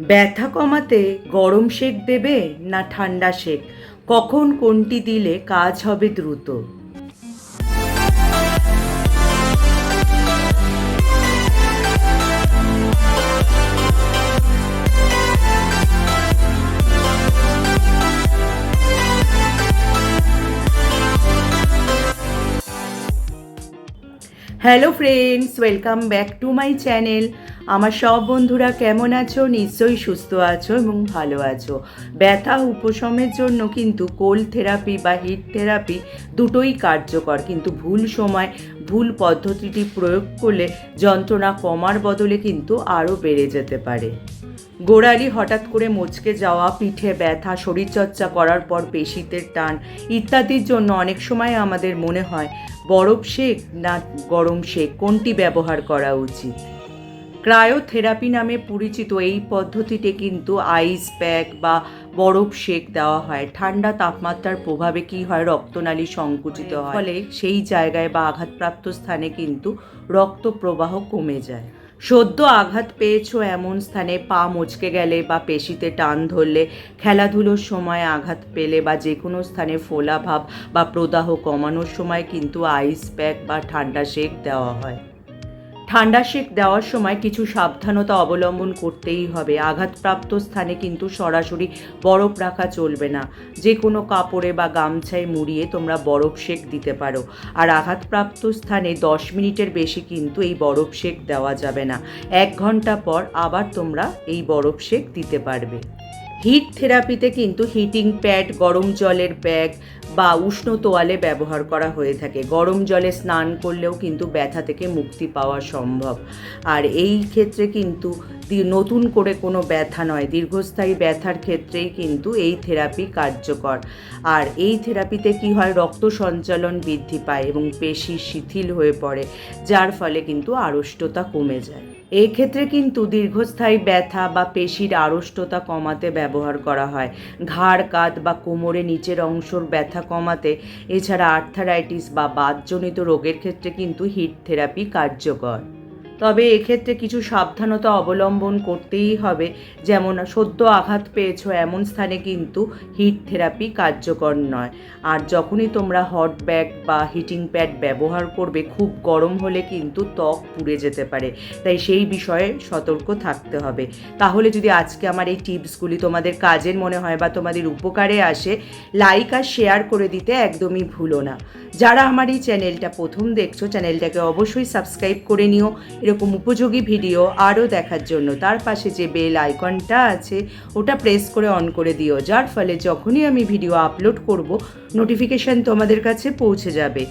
ব্যথা কমাতে গরম সেক দেবে না ঠান্ডা সেক? কখন কোনটি দিলে কাজ হবে দ্রুত? Hello friends, welcome back to my channel. আমার সব বন্ধুরা কেমন আছো? নিশ্চয়ই সুস্থ আছো এবং ভালো আছো। ব্যথা উপশমের জন্য কিন্তু কোল্ড থেরাপি বা হিট থেরাপি দুটোই কার্যকর, কিন্তু ভুল সময় ভুল পদ্ধতিটি প্রয়োগ করলে যন্ত্রণা কমার বদলে কিন্তু আরও বেড়ে যেতে পারে। গোড়ালি হঠাৎ করে মচকে যাওয়া, পিঠে ব্যথা, শরীরচর্চা করার পর পেশিতে টান ইত্যাদির জন্য অনেক সময় আমাদের মনে হয় বরফ সেক না গরম সেক কোনটি ব্যবহার করা উচিত। ক্রায়োথেরাপি নামে পরিচিত এই পদ্ধতিতে কিন্তু আইস প্যাক বা বরফ সেক দেওয়া হয়। ঠান্ডা তাপমাত্রার প্রভাবে কি হয়, রক্তনালী সংকুচিত হয়, ফলে সেই জায়গায় বা আঘাতপ্রাপ্ত স্থানে কিন্তু রক্ত প্রবাহ কমে যায়। সদ্য আঘাত পেয়েছো এমন স্থানে পা মচকে গেলে বা পেশিতে টান ধরলে, খেলাধুলোর সময় আঘাত পেলে বা যে কোনো স্থানে ফোলা ভাব বা প্রদাহ কমানোর সময় কিন্তু আইস প্যাক বা ঠান্ডা সেক দেওয়া হয়। ঠান্ডা সেক দেওয়ার সময় কিছু সাবধানতা অবলম্বন করতেই হবে। আঘাতপ্রাপ্ত স্থানে কিন্তু সরাসরি বরফ রাখা চলবে না। যে কোনো কাপড়ে বা গামছায় মুড়িয়ে তোমরা বরফ সেক দিতে পারো। আর আঘাতপ্রাপ্ত স্থানে 10 মিনিটের বেশি কিন্তু এই বরফ সেক দেওয়া যাবে না। 1 ঘন্টা পর আবার তোমরা এই বরফ সেক দিতে পারবে। হিট থেরাপিতে কিন্তু হিটিং প্যাড, গরম জলের ব্যাগ বা উষ্ণ তোয়ালে ব্যবহার করা হয়ে থাকে। গরম জলে স্নান করলেও কিন্তু ব্যথা থেকে মুক্তি পাওয়া সম্ভব। আর এই ক্ষেত্রে কিন্তু নতুন করে কোনো ব্যথা নয়, দীর্ঘস্থায়ী ব্যথার ক্ষেত্রেই কিন্তু এই থেরাপি কার্যকর। আর এই থেরাপিতে কি হয়, রক্ত সঞ্চালন বৃদ্ধি পায় এবং পেশি শিথিল হয়ে পড়ে, যার ফলে কিন্তু আড়ষ্টতা কমে যায়। এই ক্ষেত্রে কিন্তু দীর্ঘস্থায়ী ব্যথা বা পেশির আড়ষ্টতা কমাতে ব্যবহার করা হয়। ঘাড়, কাঁধ বা কোমরের নিচের অংশের ব্যথা কমাতে, এছাড়া আর্থারাইটিস বা বাতজনিত রোগের ক্ষেত্রে কিন্তু হিট থেরাপি কার্যকর। তবে এক্ষেত্রে কিছু সাবধানতা অবলম্বন করতেই হবে, যেমন সদ্য আঘাত পেয়েছো এমন স্থানে কিন্তু হিট থেরাপি কার্যকর নয়। আর যখনই তোমরা হট ব্যাগ বা হিটিং প্যাড ব্যবহার করবে, খুব গরম হলে কিন্তু ত্বক পুড়ে যেতে পারে, তাই সেই বিষয়ে সতর্ক থাকতে হবে। তাহলে যদি আজকে আমার এই টিপসগুলি তোমাদের কাজের মনে হয় বা তোমাদের উপকারে আসে, লাইক আর শেয়ার করে দিতে একদমই ভুলো না। যারা আমার এই চ্যানেলটা প্রথম দেখছো, চ্যানেলটাকে অবশ্যই সাবস্ক্রাইব করে নিও এরকম উপযোগী ভিডিও আরও দেখার জন্য। তার পাশে যে বেল আইকনটা আছে ওটা প্রেস করে অন করে দিও, যার ফলে যখনই আমি ভিডিও আপলোড করব নোটিফিকেশান তোমাদের কাছে পৌঁছে যাবে।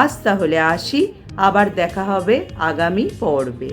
আজ তাহলে আসি, আবার দেখা হবে আগামী পর্বে।